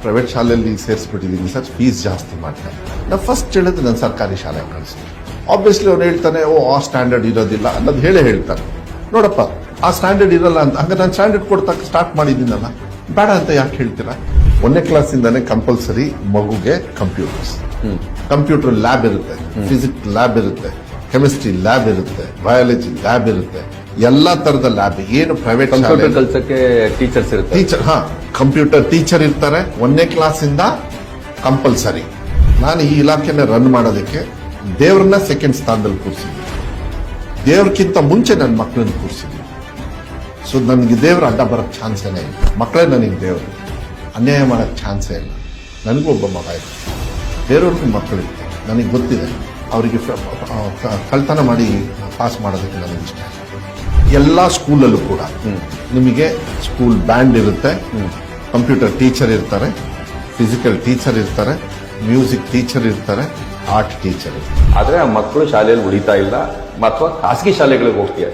Private ಶಾಲೆಯಲ್ಲಿ ಸೇರಿಸ್ಬಿಟ್ಟಿದ್ದೀನಿ sir, fees ಜಾಸ್ತಿ ಮಾಡ್ತಾರೆ. ನಾವು ಫಸ್ಟ್ ಹೇಳಿದ್ರೆ ನಾನು ಸರ್ಕಾರಿ ಶಾಲೆಗೆ ಕಳಿಸ್ತೀನಿ. ಆಬ್ವಿಯಸ್ಲಿ ಅವ್ನು ಹೇಳ್ತಾನೆ, ಆ ಸ್ಟ್ಯಾಂಡರ್ಡ್ ಇರೋದಿಲ್ಲ ಅನ್ನೋದು ಹೇಳ್ತಾರೆ. ನೋಡಪ್ಪ, ಆ ಸ್ಟ್ಯಾಂಡರ್ಡ್ ಇರಲ್ಲ ಅಂತ ಹಂಗ ನಾನು ಸ್ಟ್ಯಾಂಡರ್ಡ್ ಕೊಡ್ತಾ ಸ್ಟಾರ್ಟ್ ಮಾಡಿದ್ದೀನಲ್ಲ, ಬೇಡ ಅಂತ ಯಾಕೆ ಹೇಳ್ತೀರಾ? 1ನೇ ಕ್ಲಾಸಿಂದಾನೆ ಕಂಪಲ್ಸರಿ ಮಗುಗೆ ಕಂಪ್ಯೂಟರ್ ಲ್ಯಾಬ್ ಇರುತ್ತೆ, ಫಿಸಿಕ್ಸ್ ಲ್ಯಾಬ್ ಇರುತ್ತೆ, ಕೆಮಿಸ್ಟ್ರಿ ಲ್ಯಾಬ್ ಇರುತ್ತೆ, ಬಯಾಲಜಿ ಲ್ಯಾಬ್ ಇರುತ್ತೆ, ಎಲ್ಲಾ ತರದ ಲ್ಯಾಬ್. ಏನು ಪ್ರೈವೇಟ್ ಕಲ್ಸಕ್ಕೆ ಟೀಚರ್ಸ್ ಇರುತ್ತೆ, ಕಂಪ್ಯೂಟರ್ ಟೀಚರ್ ಇರ್ತಾರೆ 1ನೇ ಕ್ಲಾಸಿಂದ ಕಂಪಲ್ಸರಿ. ನಾನು ಈ ಇಲಾಖೆನ ರನ್ ಮಾಡೋದಕ್ಕೆ ದೇವ್ರನ್ನ ಸೆಕೆಂಡ್ ಸ್ಥಾನದಲ್ಲಿ ಕೂರಿಸಿದ್ದೀನಿ. ದೇವ್ರಕ್ಕಿಂತ ಮುಂಚೆ ನನ್ನ ಮಕ್ಕಳನ್ನ ಕೂರಿಸಿದ್ದೀನಿ. ಸೊ ನನಗೆ ದೇವ್ರ ಅಡ್ಡ ಬರೋಕ್ಕೆ ಚಾನ್ಸೇ ಇಲ್ಲ. ಮಕ್ಕಳೇ ನನಗೆ ದೇವರು, ಅನ್ಯಾಯ ಮಾಡೋಕ್ಕೆ ಚಾನ್ಸೇ ಇಲ್ಲ. ನನಗೂ ಒಬ್ಬ ಮಗ ಇದೆ, ಬೇರೆಯವ್ರಿಗೂ ಮಕ್ಕಳಿದೆ. ನನಗೆ ಗೊತ್ತಿದೆ ಅವರಿಗೆ ಕಳ್ತನ ಮಾಡಿ ಪಾಸ್ ಮಾಡೋದಕ್ಕೆ ನನಗೆ ಇಷ್ಟ. ಎಲ್ಲ ಸ್ಕೂಲಲ್ಲೂ ಕೂಡ ನಿಮಗೆ ಸ್ಕೂಲ್ ಬ್ಯಾಂಡ್ ಇರುತ್ತೆ, ಕಂಪ್ಯೂಟರ್ ಟೀಚರ್ ಇರ್ತಾರೆ, ಫಿಸಿಕಲ್ ಟೀಚರ್ ಇರ್ತಾರೆ, ಮ್ಯೂಸಿಕ್ ಟೀಚರ್ ಇರ್ತಾರೆ, ಆರ್ಟ್ ಟೀಚರ್. ಆದ್ರೆ ಆ ಮಕ್ಕಳು ಶಾಲೆಯಲ್ಲಿ ಉಳಿತಾ ಇಲ್ಲ ಅಥವಾ ಖಾಸಗಿ ಶಾಲೆಗಳಿಗೆ ಹೋಗ್ತೀವಿ.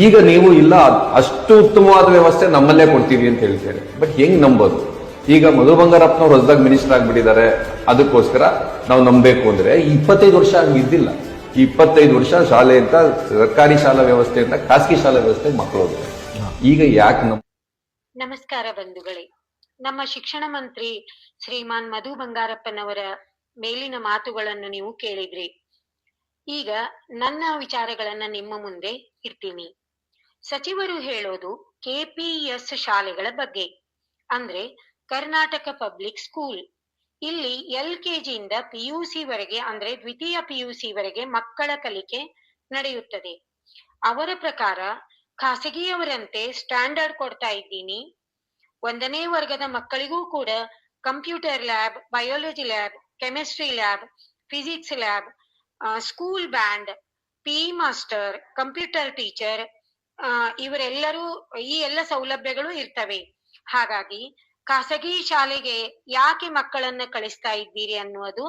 ಈಗ ನೀವು ಇಲ್ಲ ಅಷ್ಟು ಉತ್ತಮವಾದ ವ್ಯವಸ್ಥೆ ನಮ್ಮಲ್ಲೇ ಕೊಡ್ತೀವಿ ಅಂತ ಹೇಳ್ತಾರೆ. ಬಟ್ ಹೆಂಗ್ ನಂಬೋದು? ಈಗ ಮಧು ಬಂಗಾರಪ್ಪನವ್ರು ಹೊಸದಾಗಿ ಮಿನಿಸ್ಟರ್ ಆಗ್ಬಿಟ್ಟಿದ್ದಾರೆ, ಅದಕ್ಕೋಸ್ಕರ ನಾವು ನಂಬಬೇಕು ಅಂದ್ರೆ 25 ವರ್ಷ ಹಂಗೆ ಇದ್ದಿಲ್ಲ. 25 ವರ್ಷ ಶಾಲೆ ಅಂತ, ಸರ್ಕಾರಿ ಶಾಲಾ ವ್ಯವಸ್ಥೆ ಅಂತ ಖಾಸಗಿ ಶಾಲಾ ವ್ಯವಸ್ಥೆ ಮಕ್ಕಳು ಹೋಗ್ತಾರೆ. ಈಗ ಯಾಕೆ ನಮಸ್ಕಾರ ಬಂಧುಗಳೇ. ನಮ್ಮ ಶಿಕ್ಷಣ ಮಂತ್ರಿ ಶ್ರೀಮಾನ್ ಮಧು ಬಂಗಾರಪ್ಪನವರ ಮೇಲಿನ ಮಾತುಗಳನ್ನು ನೀವು ಕೇಳಿದ್ರಿ. ಈಗ ನನ್ನ ವಿಚಾರಗಳನ್ನ ನಿಮ್ಮ ಮುಂದೆ ಇರ್ತೀನಿ. ಸಚಿವರು ಹೇಳೋದು KPS ಶಾಲೆಗಳ ಬಗ್ಗೆ, ಅಂದ್ರೆ ಕರ್ನಾಟಕ ಪಬ್ಲಿಕ್ ಸ್ಕೂಲ್. ಇಲ್ಲಿ LKG ಇಂದ PUC ವರೆಗೆ, ಅಂದ್ರೆ ದ್ವಿತೀಯ PUC ವರೆಗೆ ಮಕ್ಕಳ ಕಲಿಕೆ ನಡೆಯುತ್ತದೆ. ಅವರ ಪ್ರಕಾರ ಖಾಸಗಿಯವರಂತೆ ಸ್ಟ್ಯಾಂಡರ್ಡ್ ಕೊಡ್ತಾ ಇದ್ದೀನಿ. 1ನೇ ವರ್ಗದ ಮಕ್ಕಳಿಗೂ ಕೂಡ computer lab, biology lab, chemistry lab, physics lab, school band, PE master, computer teacher, ಇವರೆಲ್ಲರೂ ಈ ಎಲ್ಲ ಸೌಲಭ್ಯಗಳು ಇರ್ತವೆ. ಹಾಗಾಗಿ ಖಾಸಗಿ ಶಾಲೆಗೆ ಯಾಕೆ ಮಕ್ಕಳನ್ನ ಕಳಿಸ್ತಾ ಇದ್ದೀರಿ ಅನ್ನುವುದು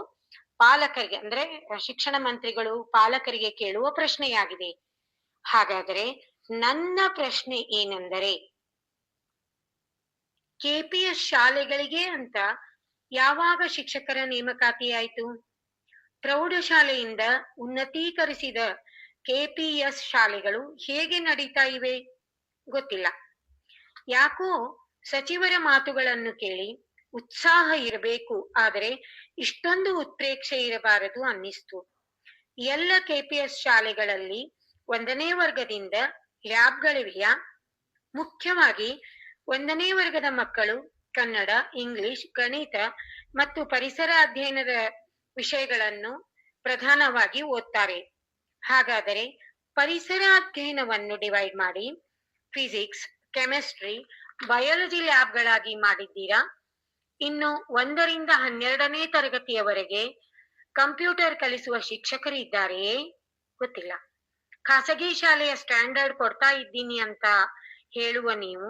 ಪಾಲಕರಿಗೆ, ಅಂದ್ರೆ ಶಿಕ್ಷಣ ಮಂತ್ರಿಗಳು ಪಾಲಕರಿಗೆ ಕೇಳುವ ಪ್ರಶ್ನೆಯಾಗಿದೆ. ಹಾಗಾದರೆ ನನ್ನ ಪ್ರಶ್ನೆ ಏನೆಂದರೆ, KPS ಶಾಲೆಗಳಿಗೆ ಅಂತ ಯಾವಾಗ ಶಿಕ್ಷಕರ ನೇಮಕಾತಿ ಆಯಿತು? ಪ್ರೌಢಶಾಲೆಯಿಂದ ಉನ್ನತೀಕರಿಸಿದ KPS ಶಾಲೆಗಳು ಹೇಗೆ ನಡೀತಾ ಇವೆ ಗೊತ್ತಿಲ್ಲ. ಯಾಕೋ ಸಚಿವರ ಮಾತುಗಳನ್ನು ಕೇಳಿ ಉತ್ಸಾಹ ಇರಬೇಕು, ಆದರೆ ಇಷ್ಟೊಂದು ಉತ್ಪ್ರೇಕ್ಷೆ ಇರಬಾರದು ಅನ್ನಿಸ್ತು. ಎಲ್ಲ KPS ಶಾಲೆಗಳಲ್ಲಿ 1ನೇ ವರ್ಗದಿಂದ ಲ್ಯಾಬ್ಗಳಿವೆಯಾ? ಮುಖ್ಯವಾಗಿ 1ನೇ ವರ್ಗದ ಮಕ್ಕಳು ಕನ್ನಡ, ಇಂಗ್ಲಿಷ್, ಗಣಿತ ಮತ್ತು ಪರಿಸರ ಅಧ್ಯಯನದ ವಿಷಯಗಳನ್ನು ಪ್ರಧಾನವಾಗಿ ಓದ್ತಾರೆ. ಹಾಗಾದರೆ ಪರಿಸರ ಅಧ್ಯಯನವನ್ನು ಡಿವೈಡ್ ಮಾಡಿ ಫಿಸಿಕ್ಸ್, ಕೆಮಿಸ್ಟ್ರಿ, ಬಯಾಲಜಿ ಲ್ಯಾಬ್ಗಳಾಗಿ ಮಾಡಿದ್ದೀರಾ? ಇನ್ನು 1ರಿಂದ 12ನೇ ತರಗತಿಯವರೆಗೆ ಕಂಪ್ಯೂಟರ್ ಕಲಿಸುವ ಶಿಕ್ಷಕರು ಇದ್ದಾರೆಯೇ? ಗೊತ್ತಿಲ್ಲ. ಖಾಸಗಿ ಶಾಲೆಯ ಸ್ಟ್ಯಾಂಡರ್ಡ್ ಕೊಡ್ತಾ ಇದ್ದೀನಿ ಅಂತ ಹೇಳುವ ನೀವು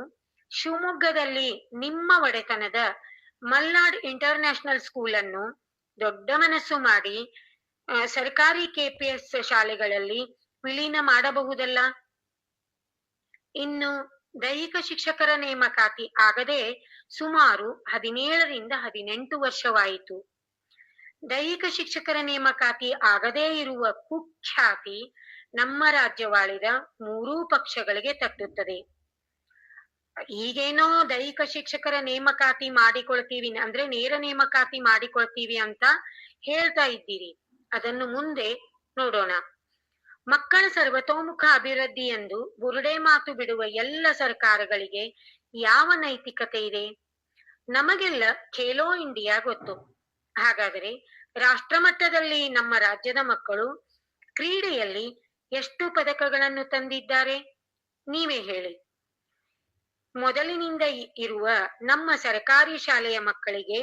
ಶಿವಮೊಗ್ಗದಲ್ಲಿ ನಿಮ್ಮ ಒಡೆತನದ ಮಲ್ನಾಡ್ ಇಂಟರ್ನ್ಯಾಷನಲ್ ಸ್ಕೂಲ್ ಅನ್ನು ದೊಡ್ಡ ಮನಸ್ಸು ಮಾಡಿ ಸರ್ಕಾರಿ KPS ಶಾಲೆಗಳಲ್ಲಿ ವಿಲೀನ ಮಾಡಬಹುದಲ್ಲ? ಇನ್ನು ದೈಹಿಕ ಶಿಕ್ಷಕರ ನೇಮಕಾತಿ ಆಗದೆ ಸುಮಾರು 17ರಿಂದ 18 ವರ್ಷವಾಯಿತು. ದೈಹಿಕ ಶಿಕ್ಷಕರ ನೇಮಕಾತಿ ಆಗದೇ ಇರುವ ಕುಖ್ಯಾತಿ ನಮ್ಮ ರಾಜ್ಯವಾಳಿದ 3 ಪಕ್ಷಗಳಿಗೆ ತಟ್ಟುತ್ತದೆ. ಈಗೇನೋ ದೈಹಿಕ ಶಿಕ್ಷಕರ ನೇಮಕಾತಿ ಮಾಡಿಕೊಳ್ತೀವಿ, ಅಂದ್ರೆ ನೇರ ನೇಮಕಾತಿ ಮಾಡಿಕೊಳ್ತೀವಿ ಅಂತ ಹೇಳ್ತಾ ಇದ್ದೀರಿ. ಅದನ್ನು ಮುಂದೆ ನೋಡೋಣ. ಮಕ್ಕಳ ಸರ್ವತೋಮುಖ ಅಭಿವೃದ್ಧಿ ಎಂದು ಬುರುಡೆ ಮಾತು ಬಿಡುವ ಎಲ್ಲ ಸರ್ಕಾರಗಳಿಗೆ ಯಾವ ನೈತಿಕತೆ ಇದೆ? ನಮಗೆಲ್ಲ ಖೇಲೋ ಇಂಡಿಯಾ ಗೊತ್ತು. ಹಾಗಾದರೆ ರಾಷ್ಟ್ರ ಮಟ್ಟದಲ್ಲಿ ನಮ್ಮ ರಾಜ್ಯದ ಮಕ್ಕಳು ಕ್ರೀಡೆಯಲ್ಲಿ ಎಷ್ಟು ಪದಕಗಳನ್ನು ತಂದಿದ್ದಾರೆ? ನೀವೇ ಹೇಳಿ. ಮೊದಲಿನಿಂದ ಇರುವ ನಮ್ಮ ಸರ್ಕಾರಿ ಶಾಲೆಯ ಮಕ್ಕಳಿಗೆ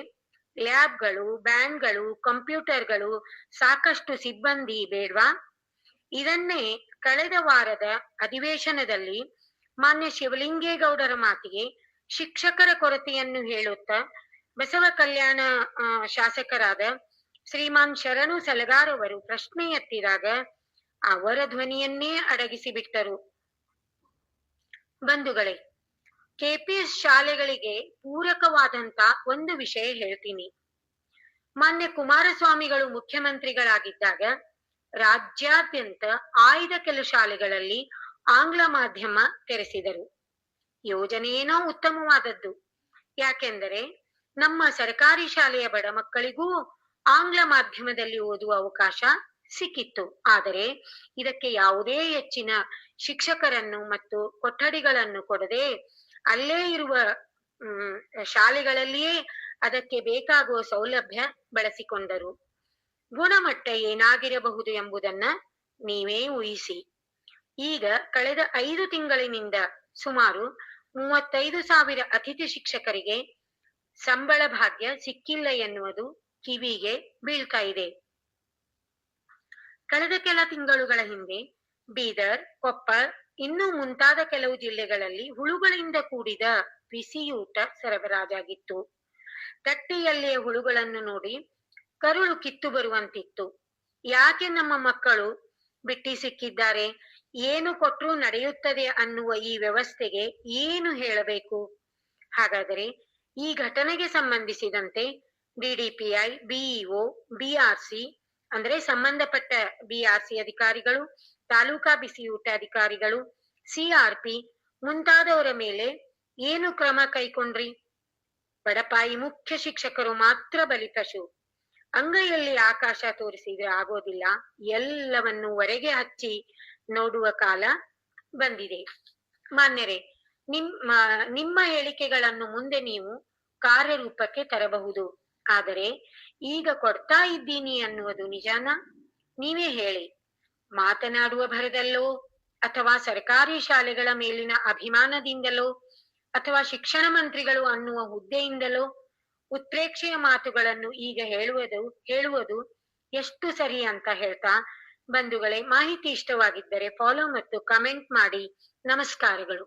ಲ್ಯಾಬ್ಗಳು, ಬ್ಯಾಂಡ್ಗಳು, ಕಂಪ್ಯೂಟರ್ಗಳು, ಸಾಕಷ್ಟು ಸಿಬ್ಬಂದಿ ಬೇಡ್ವಾ? ಇದನ್ನೇ ಕಳೆದ ವಾರದ ಅಧಿವೇಶನದಲ್ಲಿ ಮಾನ್ಯ ಶಿವಲಿಂಗೇಗೌಡರ ಮಾತಿಗೆ ಶಿಕ್ಷಕರ ಕೊರತೆಯನ್ನು ಹೇಳುತ್ತಾ ಬಸವ ಕಲ್ಯಾಣ ಶಾಸಕರಾದ ಶ್ರೀಮಾನ್ ಶರಣು ಸಲಗಾರ್ ಅವರು ಪ್ರಶ್ನೆ ಎತ್ತಿದಾಗ ಅವರ ಧ್ವನಿಯನ್ನೇ ಅಡಗಿಸಿ ಬಿಟ್ಟರು. ಬಂಧುಗಳೇ, ಕೆಪಿಎಸ್ ಶಾಲೆಗಳಿಗೆ ಪೂರಕವಾದಂತ ಒಂದು ವಿಷಯ ಹೇಳ್ತೀನಿ. ಮಾನ್ಯ ಕುಮಾರಸ್ವಾಮಿಗಳು ಮುಖ್ಯಮಂತ್ರಿಗಳಾಗಿದ್ದಾಗ ರಾಜ್ಯಾದ್ಯಂತ ಆಯ್ದ ಕೆಲ ಶಾಲೆಗಳಲ್ಲಿ ಆಂಗ್ಲ ಮಾಧ್ಯಮ ತೆರೆಸಿದರು. ಯೋಜನೆಯೇನೋ ಉತ್ತಮವಾದದ್ದು. ಯಾಕೆಂದರೆ ನಮ್ಮ ಸರ್ಕಾರಿ ಶಾಲೆಯ ಬಡ ಮಕ್ಕಳಿಗೂ ಆಂಗ್ಲ ಮಾಧ್ಯಮದಲ್ಲಿ ಓದುವ ಅವಕಾಶ ಸಿಕ್ಕಿತ್ತು. ಆದರೆ ಇದಕ್ಕೆ ಯಾವುದೇ ಹೆಚ್ಚಿನ ಶಿಕ್ಷಕರನ್ನು ಮತ್ತು ಕೊಠಡಿಗಳನ್ನು ಕೊಡದೆ ಅಲ್ಲೇ ಇರುವ ಶಾಲೆಗಳಲ್ಲಿಯೇ ಅದಕ್ಕೆ ಬೇಕಾಗುವ ಸೌಲಭ್ಯ ಬಳಸಿಕೊಂಡರು. ಗುಣಮಟ್ಟ ಏನಾಗಿರಬಹುದು ಎಂಬುದನ್ನ ನೀವೇ ಊಹಿಸಿ. ಈಗ ಕಳೆದ 5 ತಿಂಗಳಿನಿಂದ ಸುಮಾರು 35,000 ಅತಿಥಿ ಶಿಕ್ಷಕರಿಗೆ ಸಂಬಳ ಭಾಗ್ಯ ಸಿಕ್ಕಿಲ್ಲ ಎನ್ನುವುದು ಕಿವಿಗೆ ಬೀಳ್ತಾ ಇದೆ. ಕಳೆದ ಕೆಲ ತಿಂಗಳುಗಳ ಹಿಂದೆ ಬೀದರ್, ಕೊಪ್ಪಳ ಇನ್ನೂ ಮುಂತಾದ ಕೆಲವು ಜಿಲ್ಲೆಗಳಲ್ಲಿ ಹುಳುಗಳಿಂದ ಕೂಡಿದ ಬಿಸಿಯೂಟ ಸರಬರಾಜಾಗಿತ್ತು. ತಟ್ಟೆಯಲ್ಲಿಯ ಹುಳುಗಳನ್ನು ನೋಡಿ ಕರುಳು ಕಿತ್ತು ಬರುವಂತಿತ್ತು. ಯಾಕೆ ನಮ್ಮ ಮಕ್ಕಳು ಬಿಟ್ಟಿ ಸಿಕ್ಕಿದ್ದಾರೆ, ಏನು ಕೊಟ್ರೂ ನಡೆಯುತ್ತದೆ ಅನ್ನುವ ಈ ವ್ಯವಸ್ಥೆಗೆ ಏನು ಹೇಳಬೇಕು? ಹಾಗಾದರೆ ಈ ಘಟನೆಗೆ ಸಂಬಂಧಿಸಿದಂತೆ ಡಿಡಿಪಿಐ, ಬಿಇಒ, ಬಿಆರ್ಸಿ ಅಂದ್ರೆ ಸಂಬಂಧಪಟ್ಟ ಬಿಆರ್ಸಿ ಅಧಿಕಾರಿಗಳು, ತಾಲೂಕಾ ಬಿಸಿಯೂಟ ಅಧಿಕಾರಿಗಳು, ಸಿಆರ್ಪಿ ಮುಂತಾದವರ ಮೇಲೆ ಏನು ಕ್ರಮ ಕೈಗೊಂಡ್ರಿ? ಬಡಪಾಯಿ ಮುಖ್ಯ ಶಿಕ್ಷಕರು ಮಾತ್ರ ಬಲಿಪಶು. ಅಂಗೈಯಲ್ಲಿ ಆಕಾಶ ತೋರಿಸಿದ್ರೆ ಆಗೋದಿಲ್ಲ, ಎಲ್ಲವನ್ನು ಹೊರಗೆ ಹಚ್ಚಿ ನೋಡುವ ಕಾಲ ಬಂದಿದೆ. ಮಾನ್ಯರೇ, ನಿಮ್ಮ ಹೇಳಿಕೆಗಳನ್ನು ಮುಂದೆ ನೀವು ಕಾರ್ಯರೂಪಕ್ಕೆ ತರಬಹುದು. ಆದರೆ ಈಗ ಕೊಡ್ತಾ ಇದ್ದೀನಿ ಅನ್ನುವುದು ನಿಜಾನಾ? ನೀವೇ ಹೇಳಿ. ಮಾತನಾಡುವ ಭರದಲ್ಲೋ ಅಥವಾ ಸರ್ಕಾರಿ ಶಾಲೆಗಳ ಮೇಲಿನ ಅಭಿಮಾನದಿಂದಲೋ ಅಥವಾ ಶಿಕ್ಷಣ ಮಂತ್ರಿಗಳು ಅನ್ನುವ ಹುದ್ದೆಯಿಂದಲೋ ಉತ್ಪ್ರೇಕ್ಷೆಯ ಮಾತುಗಳನ್ನು ಈಗ ಹೇಳುವುದು ಎಷ್ಟು ಸರಿ ಅಂತ ಹೇಳ್ತಾ, ಬಂಧುಗಳೇ, ಮಾಹಿತಿ ಇಷ್ಟವಾಗಿದ್ದರೆ ಫಾಲೋ ಮತ್ತು ಕಮೆಂಟ್ ಮಾಡಿ. ನಮಸ್ಕಾರಗಳು.